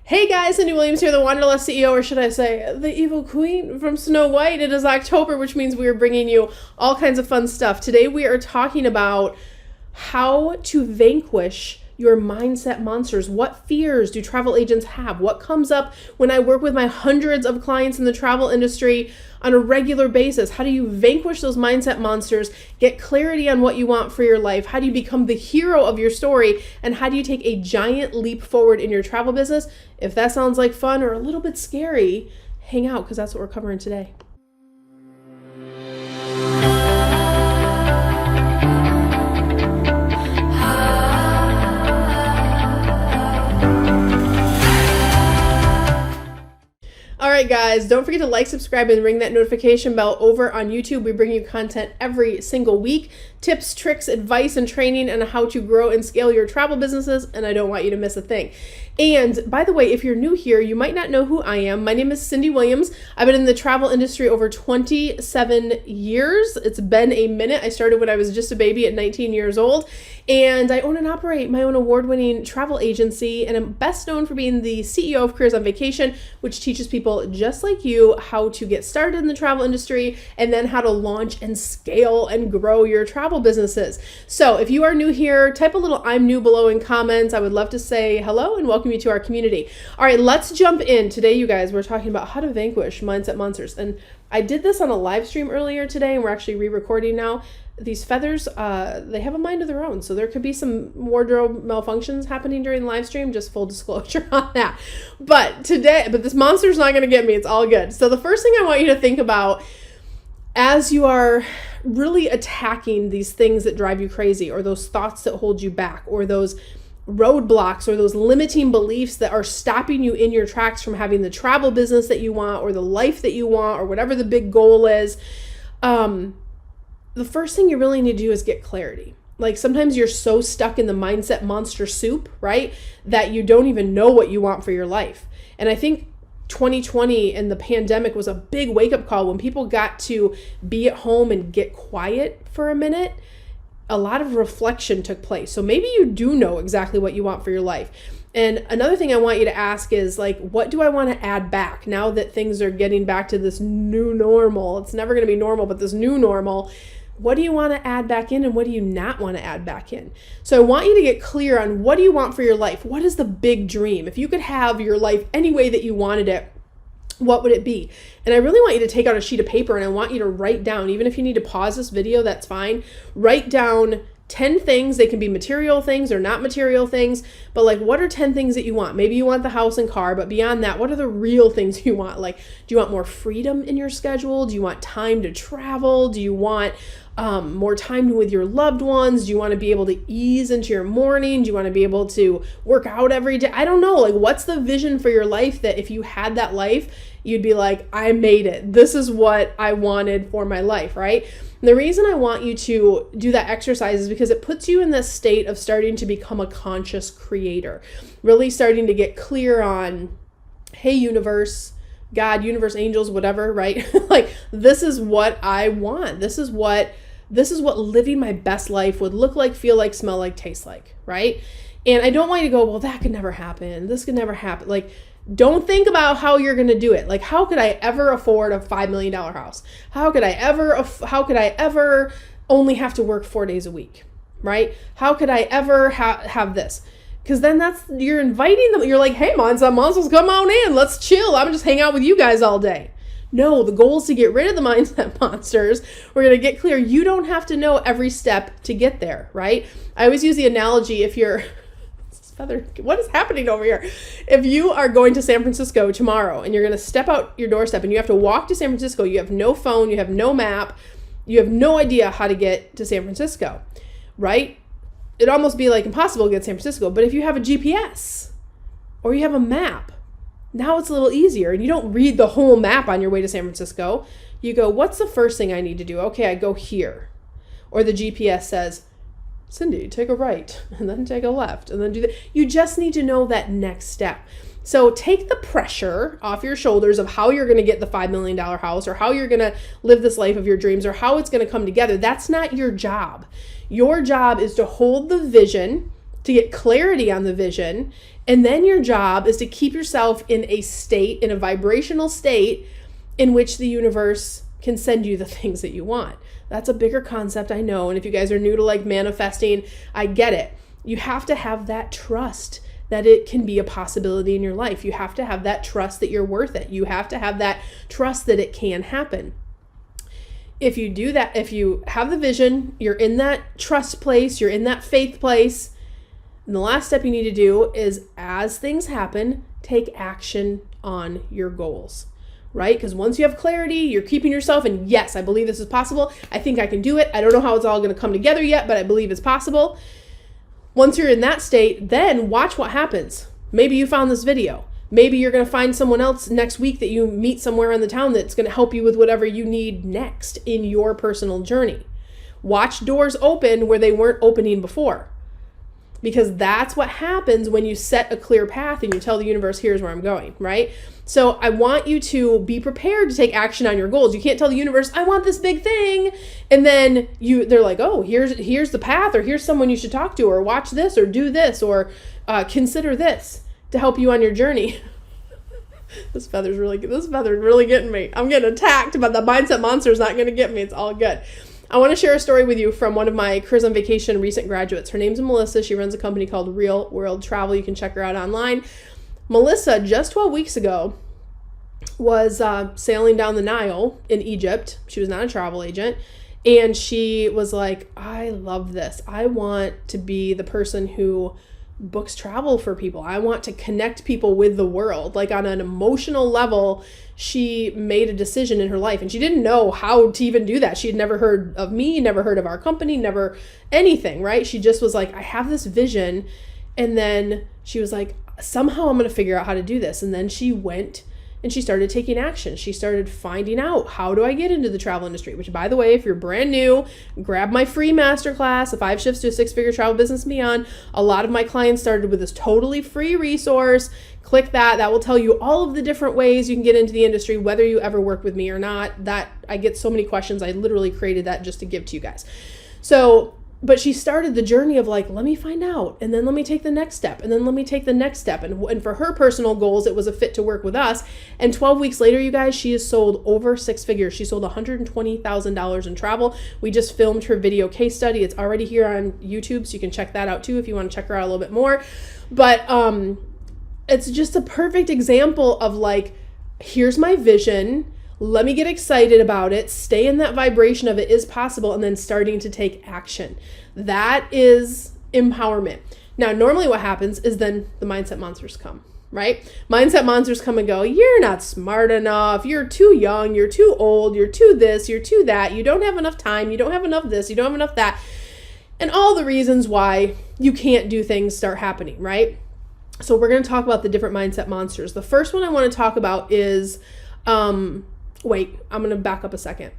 Hey guys, Cyndi Williams here, the Wanderlust CEO, or should I say, the evil queen from Snow White. It is October, which means we are bringing you all kinds of fun stuff. Today we are talking about how to vanquish your mindset monsters. What fears do travel agents have? What comes up when I work with my hundreds of clients in the travel industry on a regular basis? How do you vanquish those mindset monsters, get clarity on what you want for your life? How do you become the hero of your story? And how do you take a giant leap forward in your travel business? If that sounds like fun or a little bit scary, hang out because that's what we're covering today. All right, guys, don't forget to like, subscribe, and ring that notification bell over on YouTube. We bring you content every single week, tips, tricks, advice, and training on how to grow and scale your travel businesses, and I don't want you to miss a thing. And by the way, if you're new here, you might not know who I am. My name is Cyndi Williams. I've been in the travel industry over 27 years. It's been a minute. I started when I was just a baby at 19 years old, and I own and operate my own award-winning travel agency, and I'm best known for being the CEO of Careers on Vacation, which teaches people just like you how to get started in the travel industry and then how to launch and scale and grow your travel businesses. So if you are new here, type a little "I'm new" below in comments. I would love to say hello and welcome you to our community. All right, let's jump in. Today, you guys, we're talking about how to vanquish mindset monsters. And I did this on a live stream earlier today, and we're actually re-recording now. These feathers, they have a mind of their own. So there could be some wardrobe malfunctions happening during the live stream, just full disclosure on that. But this monster's not going to get me. It's all good. So the first thing I want you to think about as you are really attacking these things that drive you crazy, or those thoughts that hold you back, or those roadblocks, or those limiting beliefs that are stopping you in your tracks from having the travel business that you want, or the life that you want, or whatever the big goal is, the first thing you really need to do is get clarity. Like sometimes you're so stuck in the mindset monster soup, right, that you don't even know what you want for your life. And I think 2020 and the pandemic was a big wake-up call when people got to be at home and get quiet for a minute. A lot of reflection took place. So maybe you do know exactly what you want for your life. And another thing I want you to ask is, like, what do I want to add back now that things are getting back to this new normal? It's never going to be normal, but this new normal. What do you want to add back in and what do you not want to add back in? So I want you to get clear on what do you want for your life? What is the big dream? If you could have your life any way that you wanted it, what would it be? And I really want you to take out a sheet of paper and I want you to write down, even if you need to pause this video, that's fine. Write down 10 things. They can be material things or not material things, but like, what are 10 things that you want? Maybe you want the house and car, but beyond that, what are the real things you want? Like, do you want more freedom in your schedule? Do you want time to travel? Do you want more time with your loved ones? Do you want to be able to ease into your morning? Do you want to be able to work out every day? I don't know. Like, what's the vision for your life that if you had that life, you'd be like, I made it. This is what I wanted for my life, right? And the reason I want you to do that exercise is because it puts you in this state of starting to become a conscious creator, really starting to get clear on, hey, universe, God, universe, angels, whatever, right? Like, this is what I want. This is what living my best life would look like, feel like, smell like, taste like, right? And I don't want you to go, well, that could never happen. This could never happen. Like, don't think about how you're going to do it. Like, how could I ever afford a $5 million house? How could I ever only have to work 4 days a week, right? How could I ever have this? Because then you're inviting them. You're like, hey, monsters, come on in. Let's chill. I'm just hang out with you guys all day. No, the goal is to get rid of the mindset monsters. We're going to get clear. You don't have to know every step to get there, right? I always use the analogy, if you're, what is happening over here? If you are going to San Francisco tomorrow and you're going to step out your doorstep and you have to walk to San Francisco, you have no phone, you have no map, you have no idea how to get to San Francisco, right? It'd almost be like impossible to get to San Francisco. But if you have a GPS or you have a map, now it's a little easier, and you don't read the whole map on your way to San Francisco. You go, what's the first thing I need to do? Okay, I go here. Or the GPS says, Cyndi, take a right, and then take a left, and then do that. You just need to know that next step. So take the pressure off your shoulders of how you're going to get the $5 million house, or how you're going to live this life of your dreams, or how it's going to come together. That's not your job. Your job is to hold the vision to get clarity on the vision. And then your job is to keep yourself in a state, in a vibrational state in which the universe can send you the things that you want. That's a bigger concept, I know. And if you guys are new to like manifesting, I get it. You have to have that trust that it can be a possibility in your life. You have to have that trust that you're worth it. You have to have that trust that it can happen. If you do that, if you have the vision, you're in that trust place, you're in that faith place, and the last step you need to do is, as things happen, take action on your goals, right? Because once you have clarity, you're keeping yourself in, yes, I believe this is possible. I think I can do it. I don't know how it's all going to come together yet, but I believe it's possible. Once you're in that state, then watch what happens. Maybe you found this video. Maybe you're going to find someone else next week that you meet somewhere in the town that's going to help you with whatever you need next in your personal journey. Watch doors open where they weren't opening before. Because that's what happens when you set a clear path and you tell the universe, here's where I'm going, right? So I want you to be prepared to take action on your goals. You can't tell the universe, I want this big thing. And then they're like, oh, here's the path, or here's someone you should talk to, or watch this, or do this, or consider this to help you on your journey. This feather's really getting me. I'm getting attacked, but the mindset monster is not going to get me. It's all good. I want to share a story with you from one of my Cruise on Vacation recent graduates. Her name's Melissa. She runs a company called Real World Travel. You can check her out online. Melissa, just 12 weeks ago, was sailing down the Nile in Egypt. She was not a travel agent. And she was like, I love this. I want to be the person who books travel for people. I want to connect people with the world. Like on an emotional level, she made a decision in her life, and she didn't know how to even do that. She had never heard of me, never heard of our company, never anything, right? She just was like, I have this vision. And then she was like, somehow I'm going to figure out how to do this. And then she went and she started taking action. She started finding out, how do I get into the travel industry? Which, by the way, if you're brand new, grab my free masterclass, the 5 Shifts to a 6-Figure Travel Business and Beyond. A lot of my clients started with this totally free resource. Click that. That will tell you all of the different ways you can get into the industry, whether you ever work with me or not. That I get so many questions. I literally created that just to give to you guys. So, but she started the journey of like, let me find out, and then let me take the next step, and then let me take the next step. And for her personal goals, it was a fit to work with us. And 12 weeks later, you guys, she has sold over 6 figures. She sold $120,000 in travel. We just filmed her video case study. It's already here on YouTube, so you can check that out too if you want to check her out a little bit more. But it's just a perfect example of like, here's my vision. Let me get excited about it, stay in that vibration of it is possible, and then starting to take action. That is empowerment. Now, normally what happens is then the mindset monsters come, right? Mindset monsters come and go, you're not smart enough, you're too young, you're too old, you're too this, you're too that, you don't have enough time, you don't have enough this, you don't have enough that. And all the reasons why you can't do things start happening, right? So we're going to talk about the different mindset monsters. The first one I want to talk about is... Wait, I'm going to back up a second.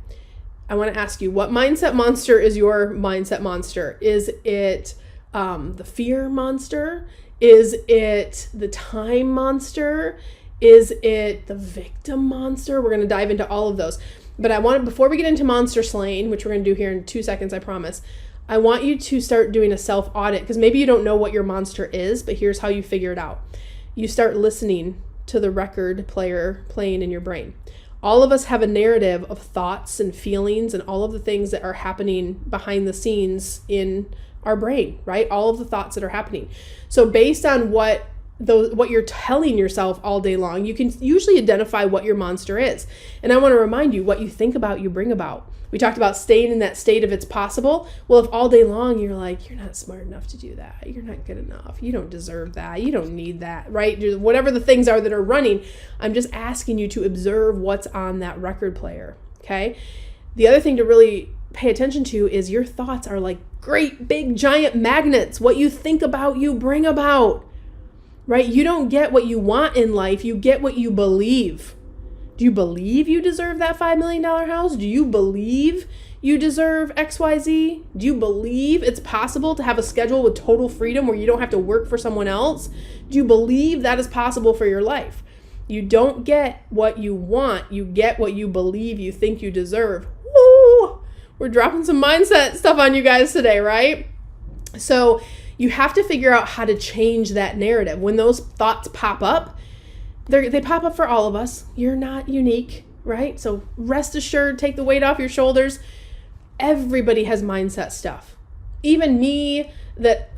I want to ask you, what mindset monster is your mindset monster? Is it the fear monster? Is it the time monster? Is it the victim monster? We're going to dive into all of those. But I want, before we get into monster slaying, which we're going to do here in 2 seconds, I promise, I want you to start doing a self-audit, because maybe you don't know what your monster is, but here's how you figure it out. You start listening to the record player playing in your brain. All of us have a narrative of thoughts and feelings and all of the things that are happening behind the scenes in our brain, right? All of the thoughts that are happening. So based on what you're telling yourself all day long, you can usually identify what your monster is. And I want to remind you, what you think about, you bring about. We talked about staying in that state of it's possible. Well, if all day long you're like, you're not smart enough to do that, you're not good enough, you don't deserve that, you don't need that, right? Whatever the things are that are running, I'm just asking you to observe what's on that record player, okay? The other thing to really pay attention to is your thoughts are like great big giant magnets. What you think about, you bring about, right? You don't get what you want in life, you get what you believe. Do you believe you deserve that $5 million house? Do you believe you deserve XYZ? Do you believe it's possible to have a schedule with total freedom where you don't have to work for someone else? Do you believe that is possible for your life? You don't get what you want. You get what you believe you think you deserve. Woo! We're dropping some mindset stuff on you guys today, right? So you have to figure out how to change that narrative. When those thoughts pop up, they pop up for all of us. You're not unique, right? So rest assured, take the weight off your shoulders. Everybody has mindset stuff. Even me, that,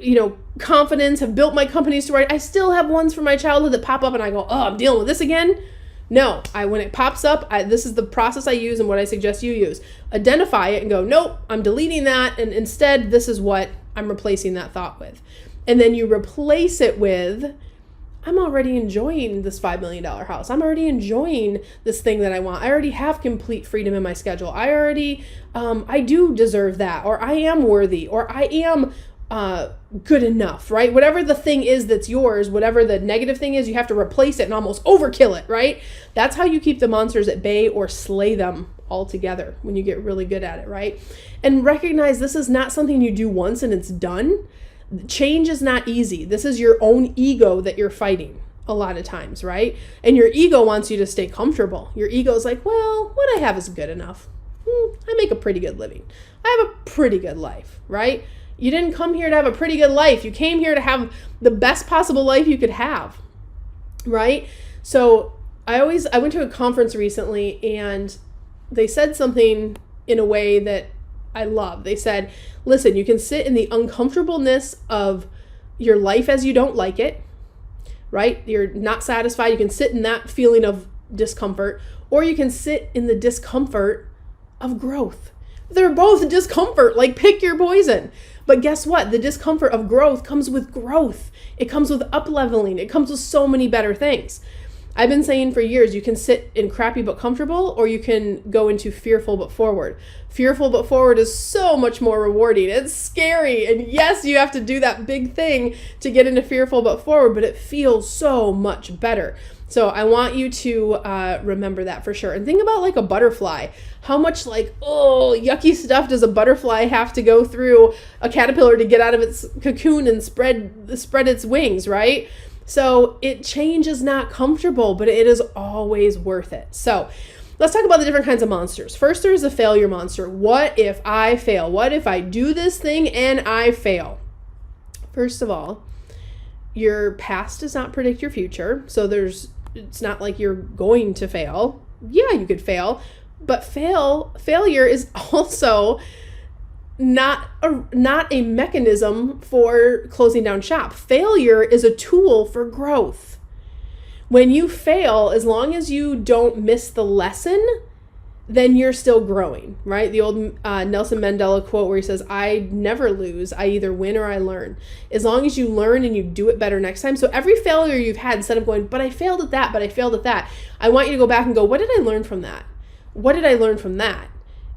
confidence, have built my companies to right. I still have ones from my childhood that pop up and I go, oh, I'm dealing with this again. No, when it pops up, this is the process I use and what I suggest you use. Identify it and go, nope, I'm deleting that. And instead, this is what I'm replacing that thought with. And then you replace it with, I'm already enjoying this $5 million house. I'm already enjoying this thing that I want. I already have complete freedom in my schedule. I do deserve that, or I am worthy, or I am good enough, right? Whatever the thing is that's yours, whatever the negative thing is, you have to replace it and almost overkill it, right? That's how you keep the monsters at bay or slay them altogether when you get really good at it, right? And recognize this is not something you do once and it's done. Change is not easy. This is your own ego that you're fighting a lot of times, right? And your ego wants you to stay comfortable. Your ego is like, well, what I have is good enough. I make a pretty good living. I have a pretty good life, right? You didn't come here to have a pretty good life. You came here to have the best possible life you could have, right? So I went to a conference recently and they said something in a way that I love. They said, listen, you can sit in the uncomfortableness of your life as you don't like it, right? You're not satisfied. You can sit in that feeling of discomfort, or you can sit in the discomfort of growth. They're both discomfort, like pick your poison. But guess what? The discomfort of growth comes with growth. It comes with up-leveling. It comes with so many better things. I've been saying for years, you can sit in crappy but comfortable, or you can go into fearful but forward. Fearful but forward is so much more rewarding. It's scary. And yes, you have to do that big thing to get into fearful but forward, but it feels so much better. So I want you to remember that for sure. And think about like a butterfly. How much yucky stuff does a butterfly have to go through a caterpillar to get out of its cocoon and spread its wings, right? So change is not comfortable, but it is always worth it. So let's talk about the different kinds of monsters. First, there's a failure monster. What if I fail? What if I do this thing and I fail? First of all, your past does not predict your future. So it's not like you're going to fail. Yeah, you could fail, but failure is also not a mechanism for closing down shop. Failure is a tool for growth. When you fail, as long as you don't miss the lesson, then you're still growing, right? The old Nelson Mandela quote where he says, I never lose. I either win or I learn. As long as you learn and you do it better next time. So every failure you've had, instead of going, but I failed at that, I want you to go back and go, what did I learn from that? What did I learn from that?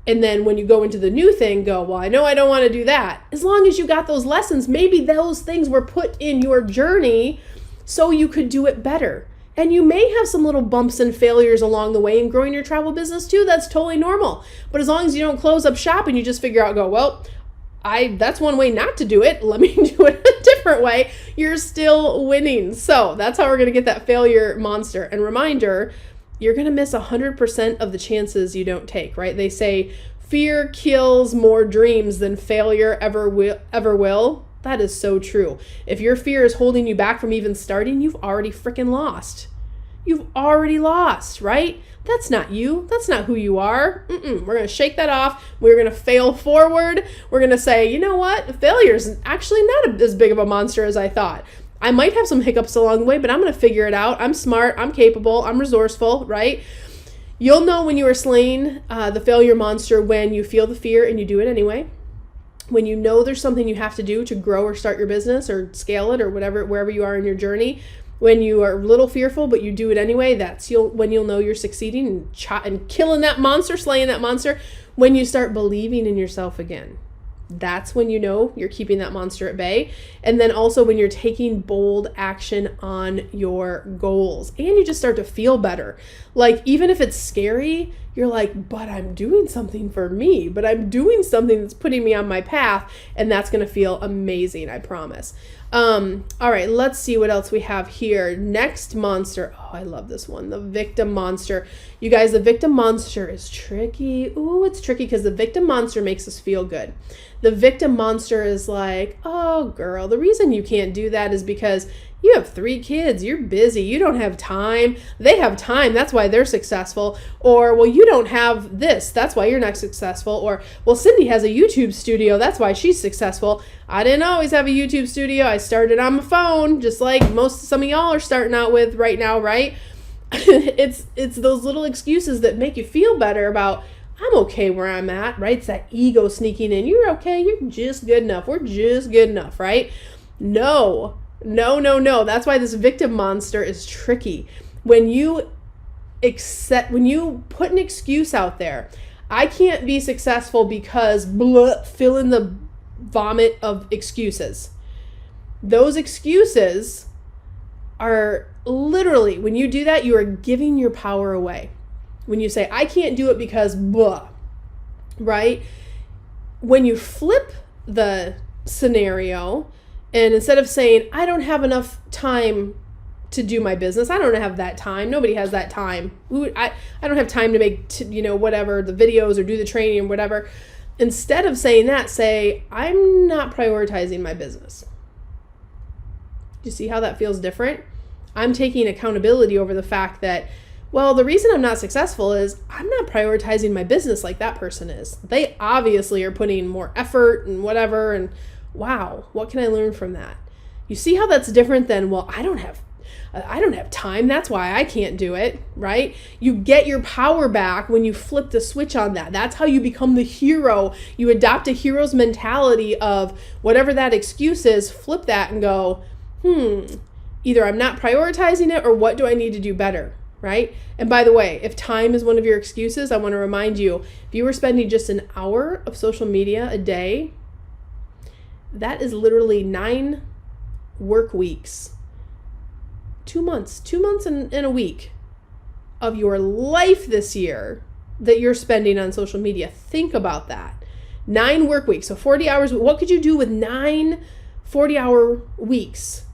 And then when you go into the new thing, go, well, I know I don't want to do that. As long as you got those lessons, maybe those things were put in your journey so you could do it better. And you may have some little bumps and failures along the way in growing your travel business too. That's totally normal. But as long as you don't close up shop and you just figure out, go, well, that's one way not to do it. Let me do it a different way. You're still winning. So that's how we're going to get that failure monster. And reminder, you're going to miss 100% of the chances you don't take, right? They say fear kills more dreams than failure ever will. That is so true. If your fear is holding you back from even starting, you've already freaking lost. You've already lost, right? That's not you. That's not who you are. We're going to shake that off. We're going to fail forward. We're going to say, you know what? Failure is actually not as big of a monster as I thought. I might have some hiccups along the way, but I'm going to figure it out. I'm smart. I'm capable. I'm resourceful, right? You'll know when you are slaying the failure monster when you feel the fear and you do it anyway. When you know there's something you have to do to grow or start your business or scale it or wherever you are in your journey. When you are a little fearful, but you do it anyway, that's when you'll know you're succeeding and killing that monster, slaying that monster. When you start believing in yourself again. That's when you know you're keeping that monster at bay. And then also when you're taking bold action on your goals and you just start to feel better. Like even if it's scary, you're like, but I'm doing something for me, but I'm doing something that's putting me on my path, and that's going to feel amazing, I promise. All right, let's see what else we have here. Next monster. Oh, I love this one. The victim monster. You guys, the victim monster is tricky. Ooh, it's tricky because the victim monster makes us feel good. The victim monster is like, oh, girl, the reason you can't do that is because you have 3 kids, you're busy, you don't have time. They have time, that's why they're successful. Or, well, you don't have this, that's why you're not successful. Or, well, Cyndi has a YouTube studio, that's why she's successful. I didn't always have a YouTube studio. I started on my phone, just like some of y'all are starting out with right now, right? It's those little excuses that make you feel better about, I'm okay where I'm at, right? It's that ego sneaking in. You're okay, you're just good enough. We're just good enough, right? No. That's why this victim monster is tricky. When you put an excuse out there, I can't be successful because fill in the vomit of excuses. Those excuses are literally, when you do that, you are giving your power away. When you say, I can't do it because blah, right? When you flip the scenario, and instead of saying, I don't have enough time to do my business, I don't have that time. Nobody has that time. I don't have time to make, whatever, the videos or do the training or whatever. Instead of saying that, say, I'm not prioritizing my business. Do you see how that feels different? I'm taking accountability over the fact that, well, the reason I'm not successful is I'm not prioritizing my business like that person is. They obviously are putting more effort and whatever, and wow, what can I learn from that? You see how that's different than, well, I don't have time, that's why I can't do it, right? You get your power back when you flip the switch on that. That's how you become the hero. You adopt a hero's mentality of whatever that excuse is, flip that and go, either I'm not prioritizing it or what do I need to do better, right? And by the way, if time is one of your excuses, I want to remind you, if you were spending just an hour of social media a day, that is literally 9 work weeks, 2 months and a week of your life this year that you're spending on social media. Think about that. 9 work weeks, so 40 hours. What could you do with 9 40-hour weeks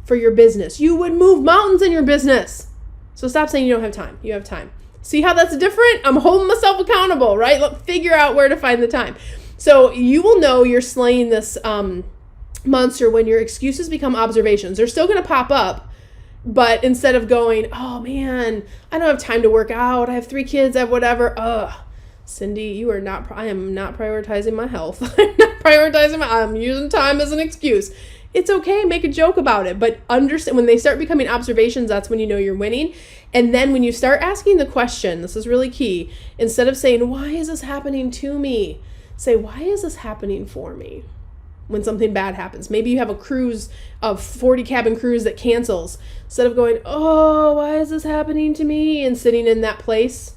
for your business? You would move mountains in your business. So stop saying you don't have time. You have time. See how that's different? I'm holding myself accountable, right? Look, figure out where to find the time. So you will know you're slaying this monster when your excuses become observations. They're still going to pop up, but instead of going, oh man, I don't have time to work out, I have 3 kids, I have whatever. Cyndi, I am not prioritizing my health. I'm using time as an excuse. It's okay, make a joke about it, but understand when they start becoming observations, that's when you know you're winning. And then when you start asking the question, this is really key, instead of saying, why is this happening to me? Say, why is this happening for me? When something bad happens. Maybe you have a cruise, a 40 cabin cruise that cancels. Instead of going, oh, why is this happening to me? And sitting in that place,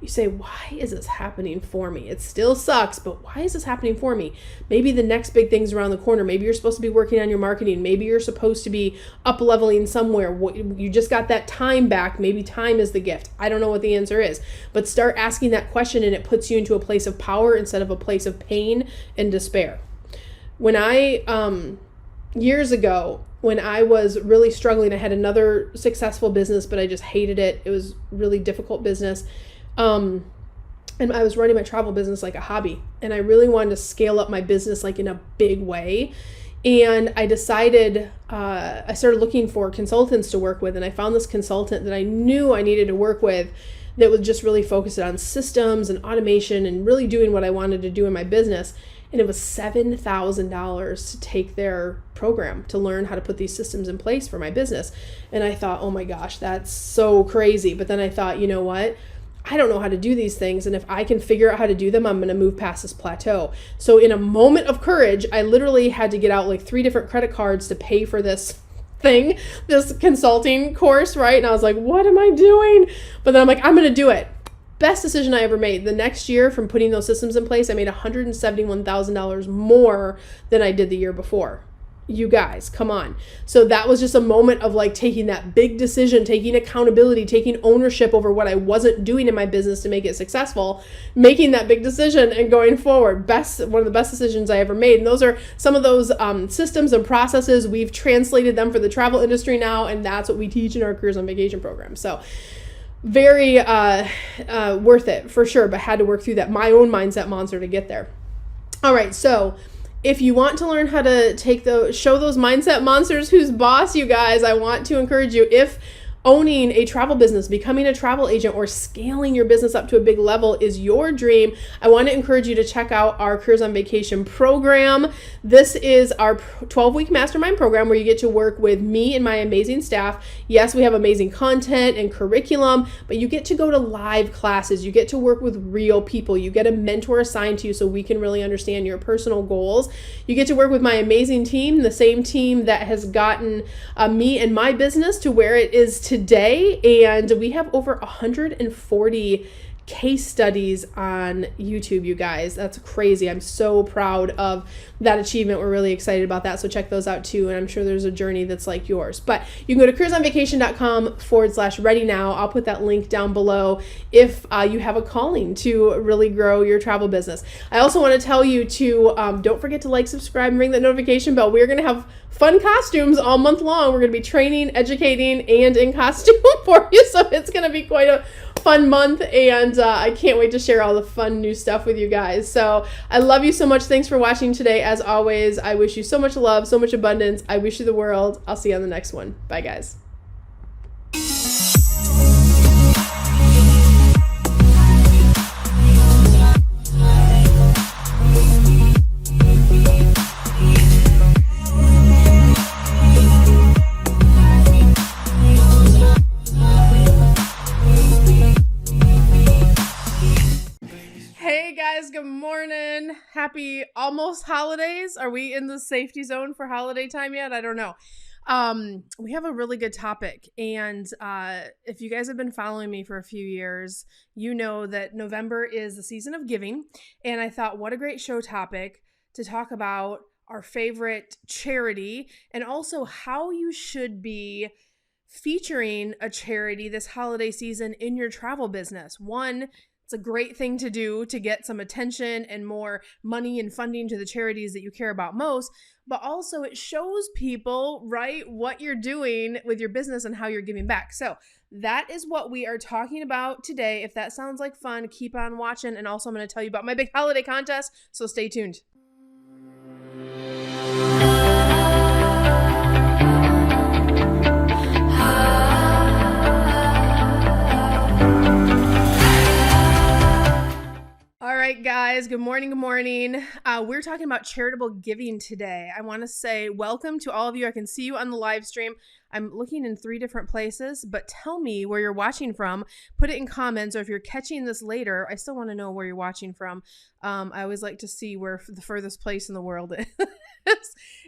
you say, why is this happening for me? It still sucks, but why is this happening for me? Maybe the next big thing's around the corner. Maybe you're supposed to be working on your marketing. Maybe you're supposed to be up-leveling somewhere. You just got that time back. Maybe time is the gift. I don't know what the answer is, but start asking that question and it puts you into a place of power instead of a place of pain and despair. When years ago, when I was really struggling, I had another successful business, but I just hated it. It was really difficult business. And I was running my travel business like a hobby, and I really wanted to scale up my business like in a big way. And I decided, I started looking for consultants to work with, and I found this consultant that I knew I needed to work with that was just really focused on systems and automation and really doing what I wanted to do in my business. And it was $7,000 to take their program to learn how to put these systems in place for my business. And I thought, oh my gosh, that's so crazy. But then I thought, you know what? I don't know how to do these things. And if I can figure out how to do them, I'm going to move past this plateau. So in a moment of courage, I literally had to get out like 3 different credit cards to pay for this thing, this consulting course, right? And I was like, what am I doing? But then I'm like, I'm going to do it. Best decision I ever made. The next year from putting those systems in place, I made $171,000 more than I did the year before. You guys, come on. So that was just a moment of like taking that big decision, taking accountability, taking ownership over what I wasn't doing in my business to make it successful, making that big decision and going forward. One of the best decisions I ever made. And those are some of those systems and processes. We've translated them for the travel industry now, and that's what we teach in our Careers on Vacation program. So very worth it for sure, but had to work through that, my own mindset monster to get there. All right, so if you want to learn how to show those mindset monsters who's boss, you guys, I want to encourage you, if owning a travel business, becoming a travel agent, or scaling your business up to a big level is your dream, I want to encourage you to check out our Careers on Vacation program. This is our 12-week mastermind program where you get to work with me and my amazing staff. Yes, we have amazing content and curriculum, but you get to go to live classes. You get to work with real people. You get a mentor assigned to you so we can really understand your personal goals. You get to work with my amazing team, the same team that has gotten me and my business to where it is today, and we have over 140 case studies on YouTube, you guys. That's crazy. I'm so proud of that achievement. We're really excited about that. So check those out too. And I'm sure there's a journey that's like yours. But you can go to careersonvacation.com/ready now. I'll put that link down below if you have a calling to really grow your travel business. I also want to tell you to don't forget to like, subscribe, and ring that notification bell. We're going to have fun costumes all month long. We're going to be training, educating, and in costume for you. So it's going to be quite a fun month, and I can't wait to share all the fun new stuff with you guys. So I love you so much. Thanks for watching today. As always, I wish you so much love, so much abundance. I wish you the world. I'll see you on the next one. Bye, guys. Good morning. Happy almost holidays. Are we in the safety zone for holiday time yet? I don't know. We have a really good topic, and if you guys have been following me for a few years, you know that November is the season of giving, and I thought what a great show topic to talk about our favorite charity and also how you should be featuring a charity this holiday season in your travel business. One, it's a great thing to do to get some attention and more money and funding to the charities that you care about most, but also it shows people, right, what you're doing with your business and how you're giving back. So that is what we are talking about today. If that sounds like fun, keep on watching. And also I'm going to tell you about my big holiday contest, so stay tuned. All right, guys, good morning. Good morning. We're talking about charitable giving today. I want to say welcome to all of you. I can see you on the live stream. I'm looking in 3 different places, but tell me where you're watching from. Put it in comments, or if you're catching this later, I still want to know where you're watching from. I always like to see where the furthest place in the world is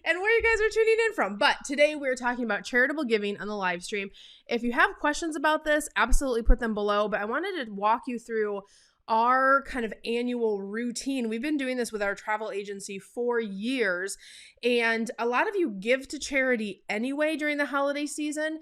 and where you guys are tuning in from. But today we're talking about charitable giving on the live stream. If you have questions about this, absolutely put them below, but I wanted to walk you through our kind of annual routine. We've been doing this with our travel agency for years, and a lot of you give to charity anyway during the holiday season.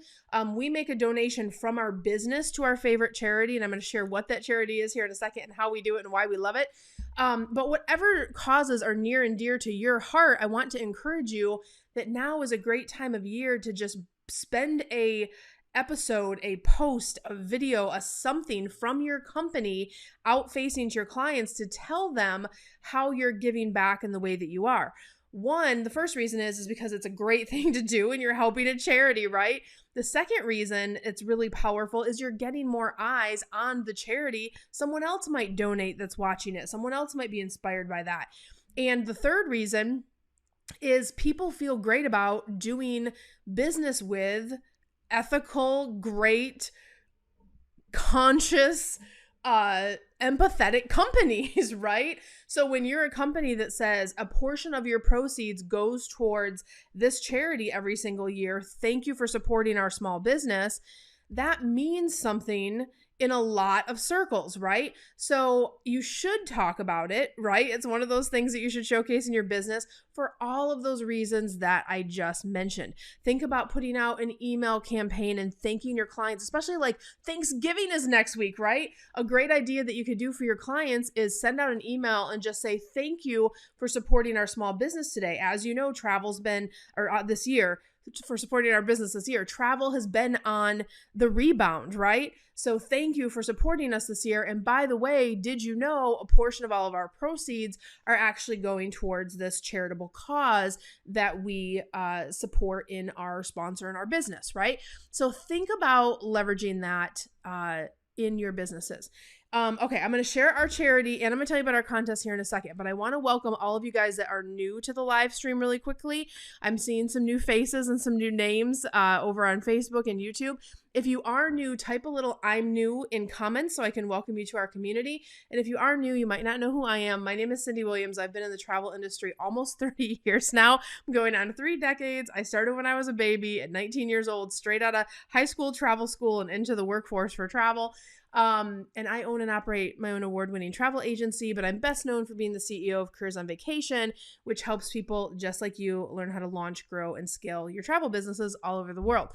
We make a donation from our business to our favorite charity, and I'm going to share what that charity is here in a second and how we do it and why we love it. But whatever causes are near and dear to your heart, I want to encourage you that now is a great time of year to just spend a episode, a post, a video, a something from your company out facing to your clients to tell them how you're giving back in the way that you are. One, the first reason is because it's a great thing to do and you're helping a charity, right? The second reason it's really powerful is you're getting more eyes on the charity. Someone else might donate that's watching it. Someone else might be inspired by that. And the third reason is people feel great about doing business with ethical, great, conscious, empathetic companies, right? So when you're a company that says a portion of your proceeds goes towards this charity every single year, thank you for supporting our small business, that means something in a lot of circles, right? So you should talk about it, right? It's one of those things that you should showcase in your business for all of those reasons that I just mentioned. Think about putting out an email campaign and thanking your clients, especially like Thanksgiving is next week, right? A great idea that you could do for your clients is send out an email and just say, thank you for supporting our small business today. As you know, travel's been, or this year, for supporting our business this year. Travel has been on the rebound, right? So thank you for supporting us this year. And by the way, did you know a portion of all of our proceeds are actually going towards this charitable cause that we support in our sponsor in our business, right? So think about leveraging that in your businesses. Okay, I'm going to share our charity and I'm going to tell you about our contest here in a second, but I want to welcome all of you guys that are new to the live stream really quickly. I'm seeing some new faces and some new names over on Facebook and YouTube. If you are new, type a little "I'm new" in comments so I can welcome you to our community. And if you are new, you might not know who I am. My name is Cyndi Williams. I've been in the travel industry almost 30 years now. I'm going on 3 decades. I started when I was a baby at 19 years old, straight out of high school, travel school, and into the workforce for travel. And I own and operate my own award-winning travel agency, but I'm best known for being the CEO of Careers on Vacation, which helps people just like you learn how to launch, grow, and scale your travel businesses all over the world.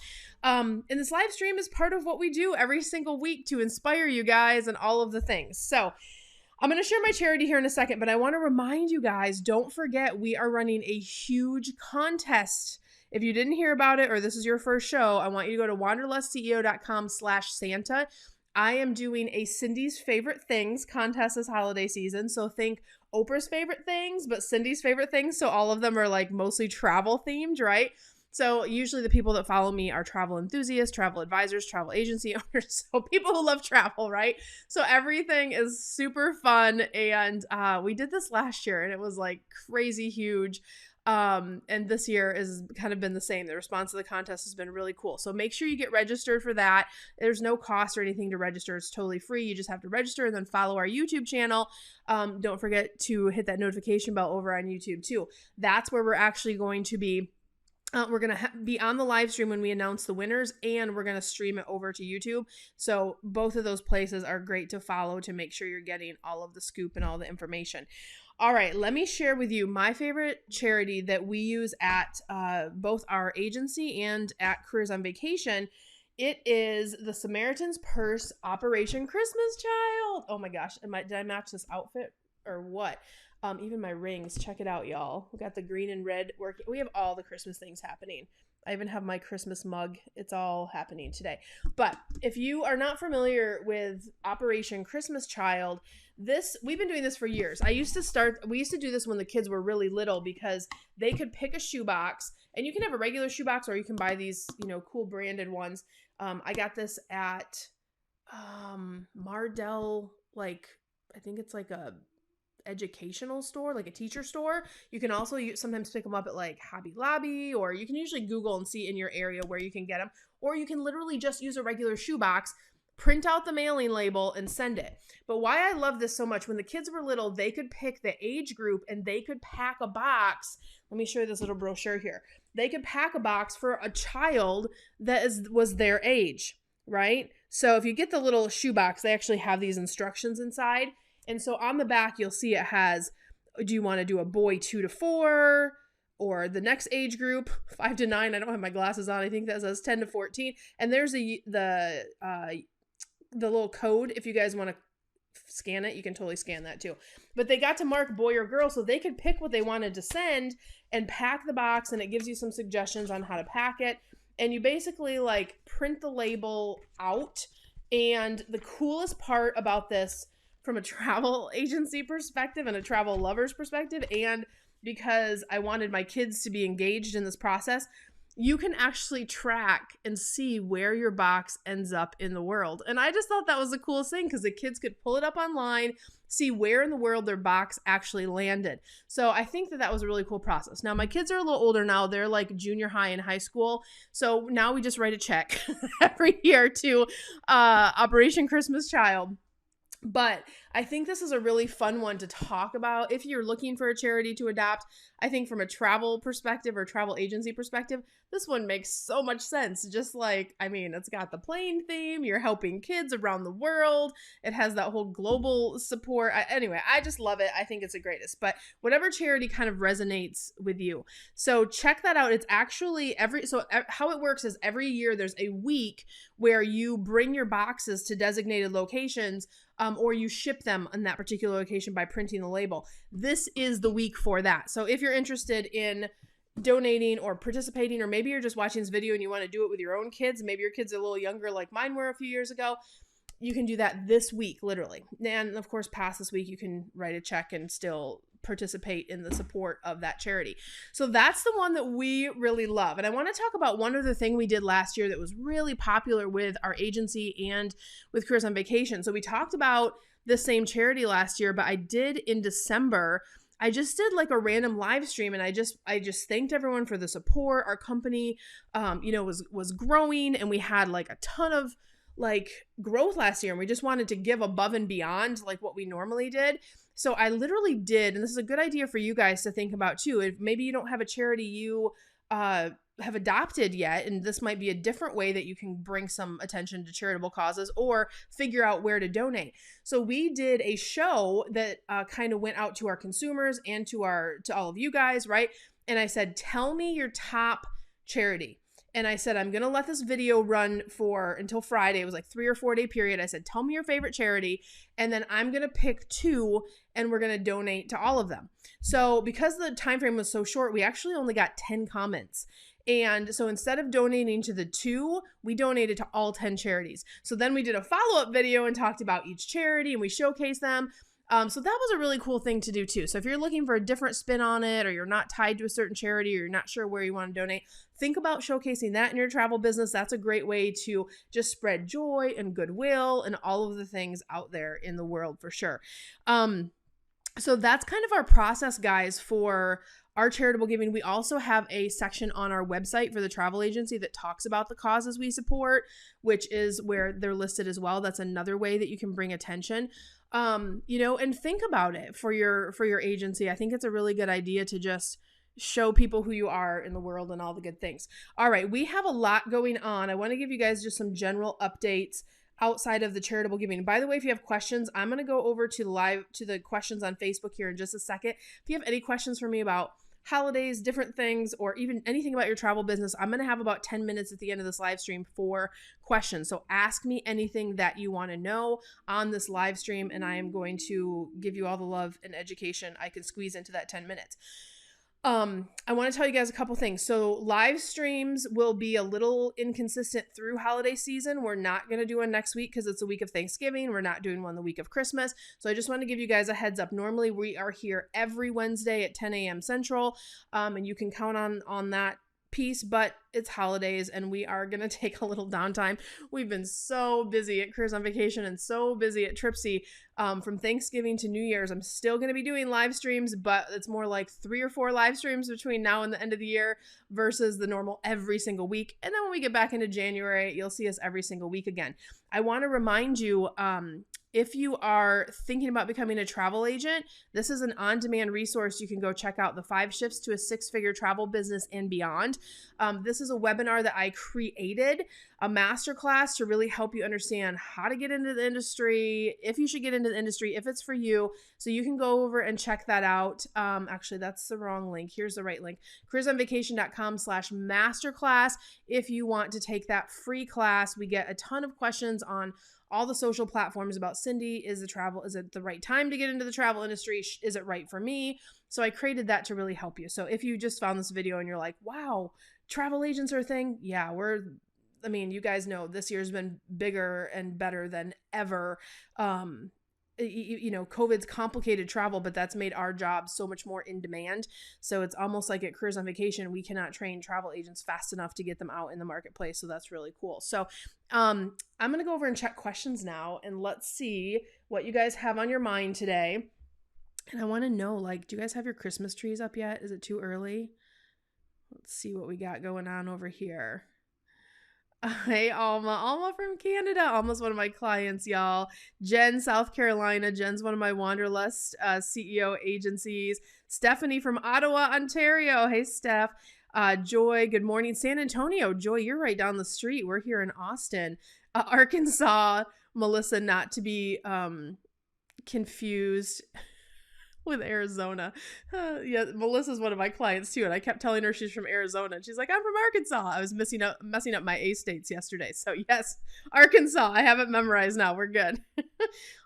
And this live stream is part of what we do every single week to inspire you guys and all of the things. So I'm going to share my charity here in a second, but I want to remind you guys, don't forget we are running a huge contest. If you didn't hear about it or this is your first show, I want you to go to wanderlessceo.com/Santa. I am doing a Cyndi's Favorite Things contest this holiday season. So think Oprah's favorite things, but Cyndi's favorite things. So all of them are like mostly travel themed, right? So usually the people that follow me are travel enthusiasts, travel advisors, travel agency owners. So people who love travel, right? So everything is super fun. And we did this last year and it was like crazy huge. And this year has kind of been the same. The response to the contest has been really cool. So make sure you get registered for that. There's no cost or anything to register. It's totally free. You just have to register and then follow our YouTube channel. Don't forget to hit that notification bell over on YouTube too. That's where we're actually going to be. We're going to be on the live stream when we announce the winners, and we're going to stream it over to YouTube. So both of those places are great to follow to make sure you're getting all of the scoop and all the information. All right, let me share with you my favorite charity that we use at both our agency and at Careers on Vacation. It is the Samaritan's Purse Operation Christmas Child. Oh my gosh, did I match this outfit or what? Even my rings, check it out, y'all. We got the green and red working. We have all the Christmas things happening. I even have my Christmas mug. It's all happening today. But if you are not familiar with Operation Christmas Child, we've been doing this for years. We used to do this when the kids were really little because they could pick a shoebox, and you can have a regular shoebox or you can buy these, cool branded ones. I got this at Mardell, I think it's like a educational store, like a teacher store. You can also sometimes pick them up at like Hobby Lobby, or you can usually Google and see in your area where you can get them, or you can literally just use a regular shoebox, print out the mailing label and send it. But why I love this so much, when the kids were little, they could pick the age group and they could pack a box. Let me show you this little brochure here. They could pack a box for a child that was their age, right? So if you get the little shoebox, they actually have these instructions inside. And so on the back, you'll see it has, do you want to do a boy 2 to 4 or the next age group 5 to 9? I don't have my glasses on. I think that says 10 to 14. And there's the little code. If you guys want to scan it, you can totally scan that too. But they got to mark boy or girl, so they could pick what they wanted to send and pack the box. And it gives you some suggestions on how to pack it. And you basically print the label out. And the coolest part about this, from a travel agency perspective and a travel lover's perspective, and because I wanted my kids to be engaged in this process, you can actually track and see where your box ends up in the world. And I just thought that was the coolest thing, because the kids could pull it up online, see where in the world their box actually landed. So I think that was a really cool process. Now, my kids are a little older now. They're like junior high and high school. So now we just write a check every year to Operation Christmas Child. But I think this is a really fun one to talk about if you're looking for a charity to adopt. I think from a travel perspective or travel agency perspective, this one makes so much sense. Just like, I mean, it's got the plane theme. You're helping kids around the world. It has that whole global support. Anyway, I just love it. I think it's the greatest. But whatever charity kind of resonates with you. So check that out. It's actually how it works is every year there's a week where you bring your boxes to designated locations, or you ship them in that particular location by printing the label. This is the week for that. So if you're interested in donating or participating, or maybe you're just watching this video and you want to do it with your own kids, maybe your kids are a little younger like mine were a few years ago, you can do that this week, literally. And of course, past this week, you can write a check and still participate in the support of that charity. So that's the one that we really love. And I want to talk about one other thing we did last year that was really popular with our agency and with Careers on Vacation. So we talked about the same charity last year, but I did in December, I just did like a random live stream, and I just thanked everyone for the support. Our company, was growing, and we had like a ton of like growth last year, and we just wanted to give above and beyond like what we normally did. So I literally did, and this is a good idea for you guys to think about too. If maybe you don't have a charity you have adopted yet, and this might be a different way that you can bring some attention to charitable causes or figure out where to donate. So we did a show that kind of went out to our consumers and to all of you guys, right? And I said, tell me your top charity. And I said, I'm going to let this video run until Friday. It was like 3 or 4 day period. I said, tell me your favorite charity. And then I'm going to pick 2 and we're going to donate to all of them. So because the time frame was so short, we actually only got 10 comments. And so instead of donating to the 2, we donated to all 10 charities. So then we did a follow-up video and talked about each charity and we showcased them. So that was a really cool thing to do too. So if you're looking for a different spin on it, or you're not tied to a certain charity, or you're not sure where you want to donate, think about showcasing that in your travel business. That's a great way to just spread joy and goodwill and all of the things out there in the world for sure. So that's kind of our process, guys, for our charitable giving. We also have a section on our website for the travel agency that talks about the causes we support, which is where they're listed as well. That's another way that you can bring attention, and think about it for your agency. I think it's a really good idea to just show people who you are in the world and all the good things. All right, we have a lot going on. I want to give you guys just some general updates outside of the charitable giving. By the way, if you have questions, I'm going to go over to the questions on Facebook here in just a second. If you have any questions for me about holidays, different things, or even anything about your travel business, I'm going to have about 10 minutes at the end of this live stream for questions. So ask me anything that you want to know on this live stream, and I am going to give you all the love and education I can squeeze into that 10 minutes. I want to tell you guys a couple things. So live streams will be a little inconsistent through holiday season. We're not going to do one next week because it's a week of Thanksgiving. We're not doing one the week of Christmas. So I just want to give you guys a heads up. Normally we are here every Wednesday at 10 a.m. Central. And you can count on that piece, but it's holidays and we are going to take a little downtime. We've been so busy at Careers on Vacation and so busy at Tripsy from Thanksgiving to New Year's. I'm still going to be doing live streams, but it's more like 3 or 4 live streams between now and the end of the year versus the normal every single week. And then when we get back into January, you'll see us every single week again. I want to remind you, if you are thinking about becoming a travel agent, this is an on-demand resource. You can go check out the 5 Shifts to a 6-Figure Travel Business and Beyond. This is a webinar that I created, a masterclass to really help you understand how to get into the industry, if you should get into the industry, if it's for you. So you can go over and check that out. Actually, that's the wrong link. Here's the right link. careersonvacation.com/masterclass. If you want to take that free class, we get a ton of questions on all the social platforms about Cyndi. Is it the right time to get into the travel industry? Is it right for me? So I created that to really help you. So if you just found this video and you're like, wow, travel agents are a thing. Yeah, you guys know this year's been bigger and better than ever. COVID's complicated travel, but that's made our job so much more in demand. So it's almost like at Careers on Vacation, we cannot train travel agents fast enough to get them out in the marketplace. So that's really cool. So I'm going to go over and check questions now, and let's see what you guys have on your mind today. And I want to know, do you guys have your Christmas trees up yet? Is it too early? Let's see what we got going on over here. Hey, Alma. Alma from Canada. Alma's one of my clients, y'all. Jen, South Carolina. Jen's one of my Wanderlust CEO agencies. Stephanie from Ottawa, Ontario. Hey, Steph. Joy, good morning. San Antonio. Joy, you're right down the street. We're here in Austin. Arkansas. Melissa, not to be confused with Arizona. Yeah, Melissa's one of my clients too, and I kept telling her she's from Arizona, and she's like, I'm from Arkansas. I was messing up my A states yesterday. So yes, Arkansas. I have it memorized now. We're good.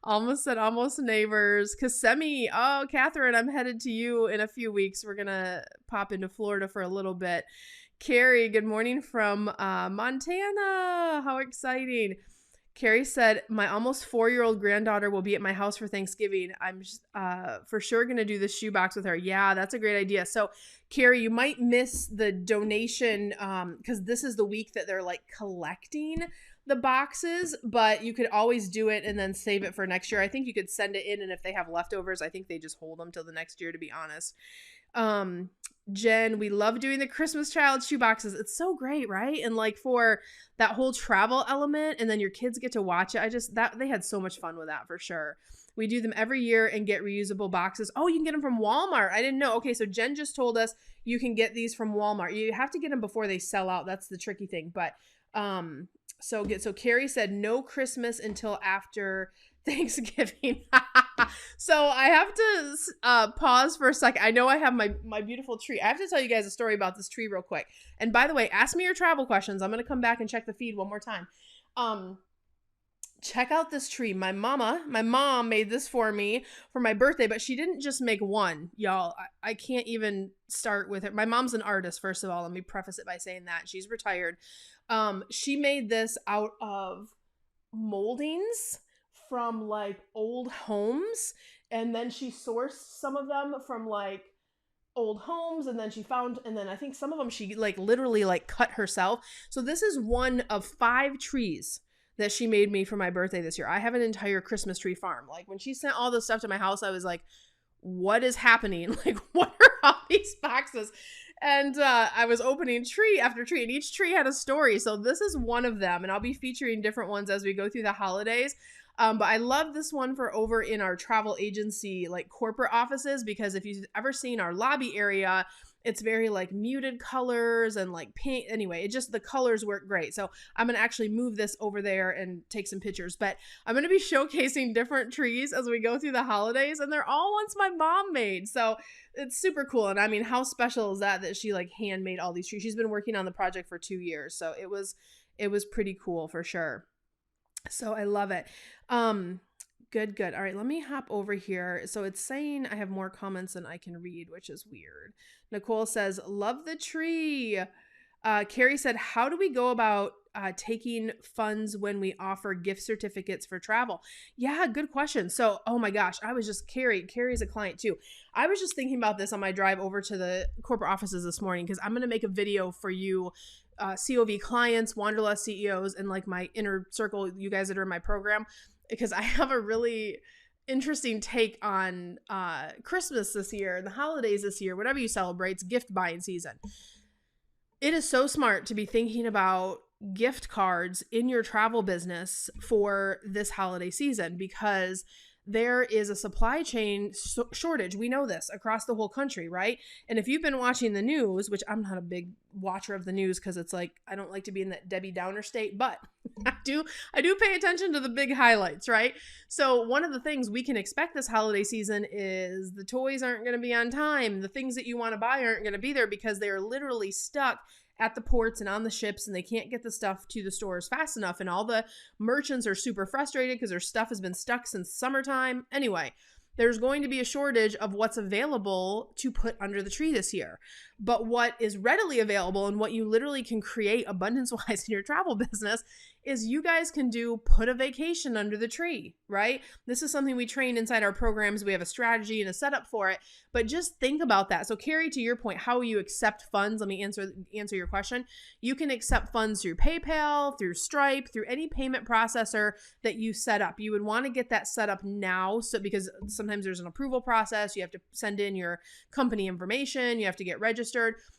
Almost said almost neighbors. Kissimmee. Oh, Catherine, I'm headed to you in a few weeks. We're gonna pop into Florida for a little bit. Carrie, good morning from Montana. How exciting. Carrie said, my almost 4-year-old granddaughter will be at my house for Thanksgiving. I'm for sure going to do the shoebox with her. Yeah, that's a great idea. So, Carrie, you might miss the donation because this is the week that they're like collecting the boxes, but you could always do it and then save it for next year. I think you could send it in, and if they have leftovers, I think they just hold them till the next year, to be honest. Jen, we love doing the Christmas child shoe boxes. It's so great, right? And like for that whole travel element, and then your kids get to watch it. They had so much fun with that for sure. We do them every year and get reusable boxes. Oh, you can get them from Walmart. I didn't know. Okay, so Jen just told us you can get these from Walmart. You have to get them before they sell out. That's the tricky thing. But so Carrie said no Christmas until after Thanksgiving. So I have to pause for a second. I know I have my beautiful tree. I have to tell you guys a story about this tree real quick. And by the way, ask me your travel questions. I'm going to come back and check the feed one more time. Check out this tree. My mom made this for me for my birthday, but she didn't just make one, y'all. I can't even start with it. My mom's an artist, first of all. Let me preface it by saying that. She's retired. She made this out of moldings from like old homes, and then she sourced some of them from like old homes, and then I think some of them she like literally like cut herself. So this is one of 5 trees that she made me for my birthday this year. I have an entire Christmas tree farm. Like when she sent all this stuff to my house, I was like, what is happening? Like, what are all these boxes? And I was opening tree after tree, and each tree had a story. So this is one of them, and I'll be featuring different ones as we go through the holidays. But I love this one for over in our travel agency, like corporate offices, because if you've ever seen our lobby area, it's very like muted colors and like pink. Anyway, the colors work great. So I'm going to actually move this over there and take some pictures, but I'm going to be showcasing different trees as we go through the holidays, and they're all ones my mom made. So it's super cool. And I mean, how special is that she like handmade all these trees? She's been working on the project for 2 years. So it was pretty cool for sure. So I love it. Good. All right, let me hop over here. So it's saying I have more comments than I can read, which is weird. Nicole says, love the tree. Carrie said, how do we go about taking funds when we offer gift certificates for travel? Yeah, good question. So, oh my gosh, Carrie's a client too. I was just thinking about this on my drive over to the corporate offices this morning, because I'm going to make a video for you, COV clients, Wanderlust CEOs, and like my inner circle, you guys that are in my program, because I have a really interesting take on Christmas this year, the holidays this year, whatever you celebrate, it's gift buying season. It is so smart to be thinking about gift cards in your travel business for this holiday season, because there is a supply chain shortage. We know this across the whole country, right? And if you've been watching the news, which I'm not a big watcher of the news because it's like, I don't like to be in that Debbie Downer state, but I do pay attention to the big highlights, right? So one of the things we can expect this holiday season is the toys aren't going to be on time. The things that you want to buy aren't going to be there because they're literally stuck at the ports and on the ships, and they can't get the stuff to the stores fast enough. And all the merchants are super frustrated because their stuff has been stuck since summertime. Anyway, there's going to be a shortage of what's available to put under the tree this year. But what is readily available and what you literally can create abundance-wise in your travel business is you guys can put a vacation under the tree, right? This is something we train inside our programs. We have a strategy and a setup for it, but just think about that. So Carrie, to your point, how you accept funds, let me answer your question. You can accept funds through PayPal, through Stripe, through any payment processor that you set up. You would want to get that set up now, so because sometimes there's an approval process, you have to send in your company information, you have to get registered.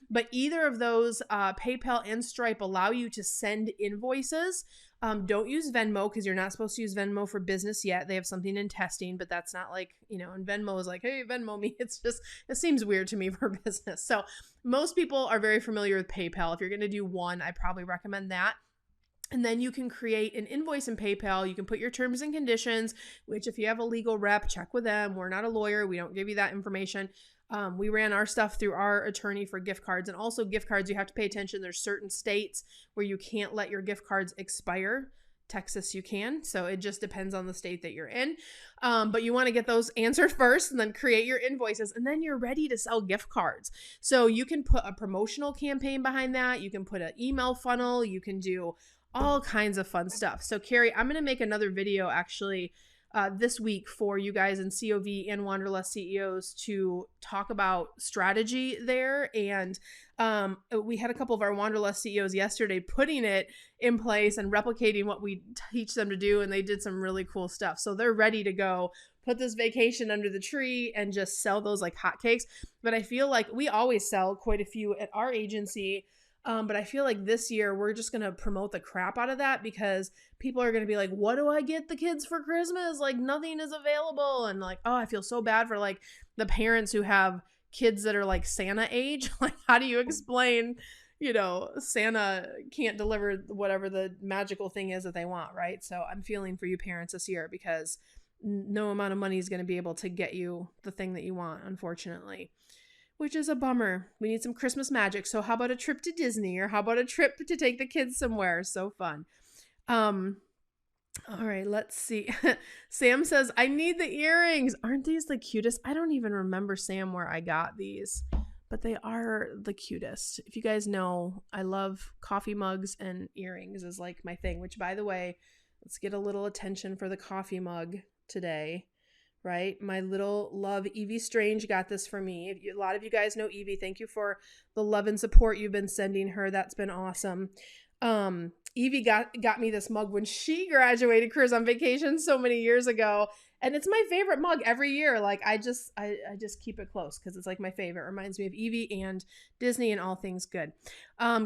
But either of those, PayPal and Stripe, allow you to send invoices. Don't use Venmo because you're not supposed to use Venmo for business yet. They have something in testing, but that's not like, and Venmo is like, hey, Venmo me. It's just, it seems weird to me for business. So most people are very familiar with PayPal. If you're going to do one, I probably recommend that. And then you can create an invoice in PayPal. You can put your terms and conditions, which if you have a legal rep, check with them. We're not a lawyer. We don't give you that information. We ran our stuff through our attorney for gift cards, and also gift cards. You have to pay attention. There's certain states where you can't let your gift cards expire. Texas, you can. So it just depends on the state that you're in. But you want to get those answered first and then create your invoices, and then you're ready to sell gift cards. So you can put a promotional campaign behind that. You can put an email funnel. You can do all kinds of fun stuff. So Carrie, I'm going to make another video actually this week for you guys in COV and Wanderlust CEOs to talk about strategy there. And we had a couple of our Wanderlust CEOs yesterday putting it in place and replicating what we teach them to do. And they did some really cool stuff. So they're ready to go put this vacation under the tree and just sell those like hotcakes. But I feel like we always sell quite a few at our agency. But I feel like this year we're just going to promote the crap out of that because people are going to be like, what do I get the kids for Christmas? Like nothing is available. And like, oh, I feel so bad for like the parents who have kids that are like Santa age. Like, how do you explain, Santa can't deliver whatever the magical thing is that they want, right? So I'm feeling for you parents this year because no amount of money is going to be able to get you the thing that you want, unfortunately. Which is a bummer. We need some Christmas magic. So how about a trip to Disney, or how about a trip to take the kids somewhere? So fun. All right, let's see. Sam says, I need the earrings. Aren't these the cutest? I don't even remember, Sam, where I got these, but they are the cutest. If you guys know, I love coffee mugs, and earrings is like my thing, which by the way, let's get a little attention for the coffee mug today. Right? My little love, Evie Strange, got this for me. A lot of you guys know Evie. Thank you for the love and support you've been sending her. That's been awesome. Evie got me this mug when she graduated Cruise on Vacation so many years ago. And it's my favorite mug every year. Like I just keep it close because it's like my favorite. It reminds me of Evie and Disney and all things good.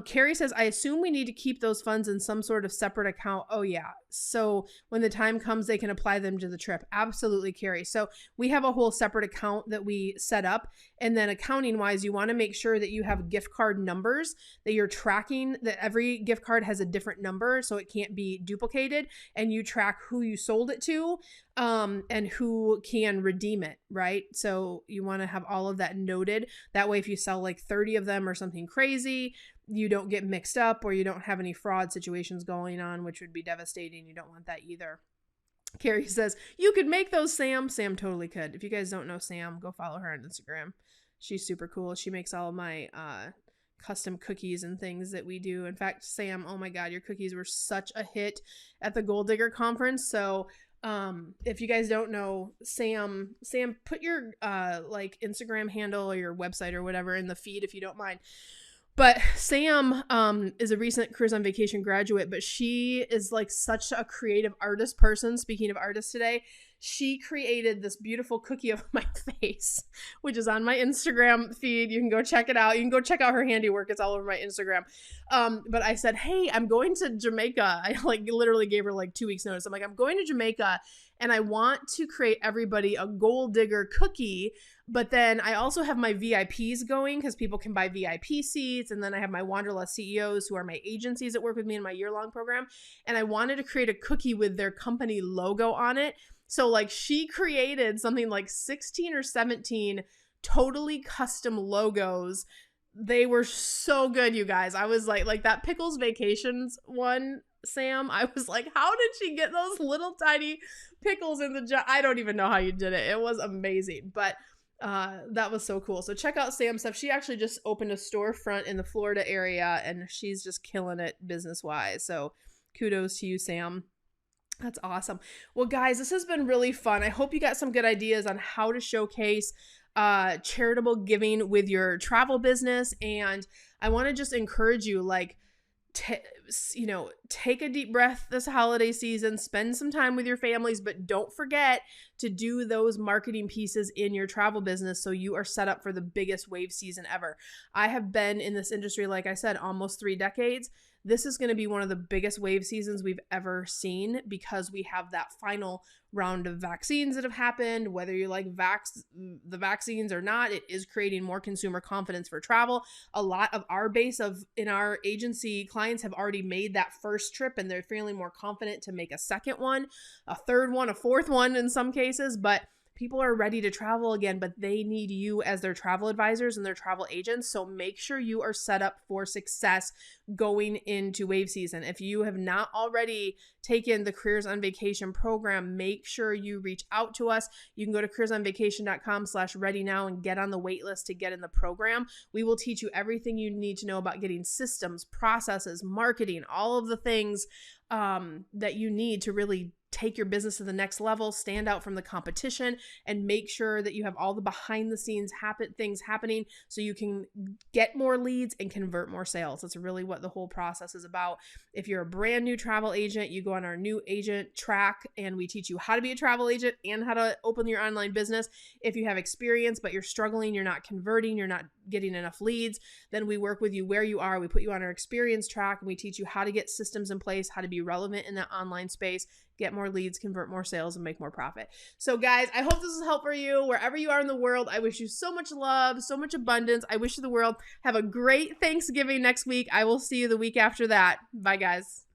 Carrie says, I assume we need to keep those funds in some sort of separate account. Oh yeah. So when the time comes, they can apply them to the trip. Absolutely, Carrie. So we have a whole separate account that we set up. And then accounting wise, you want to make sure that you have gift card numbers, that you're tracking, that every gift card has a different number so it can't be duplicated, and you track who you sold it to and who can redeem it, right? So you want to have all of that noted. That way, if you sell like 30 of them or something crazy, you don't get mixed up or you don't have any fraud situations going on, which would be devastating. You don't want that either. Carrie says, you could make those, Sam. Sam totally could. If you guys don't know Sam, go follow her on Instagram. She's super cool. She makes all of my custom cookies and things that we do. In fact, Sam, oh my God, your cookies were such a hit at the Gold Digger conference. So if you guys don't know Sam, put your like Instagram handle or your website or whatever in the feed if you don't mind. But Sam is a recent Cruise on Vacation graduate, but she is like such a creative artist person. Speaking of artists today, she created this beautiful cookie of my face, which is on my Instagram feed. You can go check it out. You can go check out her handiwork. It's all over my Instagram. But I said, hey, I'm going to Jamaica. I like literally gave her like 2 weeks notice. I'm like, I'm going to Jamaica and I want to create everybody a Gold Digger cookie. But then I also have my VIPs going because people can buy VIP seats. And then I have my Wanderlust CEOs who are my agencies that work with me in my year-long program. And I wanted to create a cookie with their company logo on it. So like she created something like 16 or 17 totally custom logos. They were so good, you guys. I was like that Pickles Vacations one, Sam, I was like, how did she get those little tiny pickles in the jar? I don't even know how you did it. It was amazing. But that was so cool. So check out Sam's stuff. She actually just opened a storefront in the Florida area and she's just killing it business wise. So kudos to you, Sam. That's awesome. Well, guys, this has been really fun. I hope you got some good ideas on how to showcase charitable giving with your travel business. And I want to just encourage you, like, take a deep breath this holiday season, spend some time with your families, but don't forget to do those marketing pieces in your travel business so you are set up for the biggest wave season ever. I have been in this industry, like I said, almost 3 decades. This is going to be one of the biggest wave seasons we've ever seen because we have that final round of vaccines that have happened. Whether you like the vaccines or not, it is creating more consumer confidence for travel. A lot of our base in our agency clients have already made that first trip and they're feeling more confident to make a second one, a third one, a fourth one in some cases, but people are ready to travel again, but they need you as their travel advisors and their travel agents. So make sure you are set up for success going into wave season. If you have not already taken the Careers on Vacation program, make sure you reach out to us. You can go to careersonvacation.com/ready now and get on the wait list to get in the program. We will teach you everything you need to know about getting systems, processes, marketing, all of the things that you need to really take your business to the next level, stand out from the competition, and make sure that you have all the behind the scenes things happening so you can get more leads and convert more sales. That's really what the whole process is about. If you're a brand new travel agent, you go on our new agent track and we teach you how to be a travel agent and how to open your online business. If you have experience, but you're struggling, you're not converting, you're not getting enough leads, then we work with you where you are. We put you on our experience track and we teach you how to get systems in place, how to be relevant in that online space, get more leads, convert more sales, and make more profit. So guys, I hope this is helpful for you wherever you are in the world. I wish you so much love, so much abundance. I wish you the world. Have a great Thanksgiving next week. I will see you the week after that. Bye guys.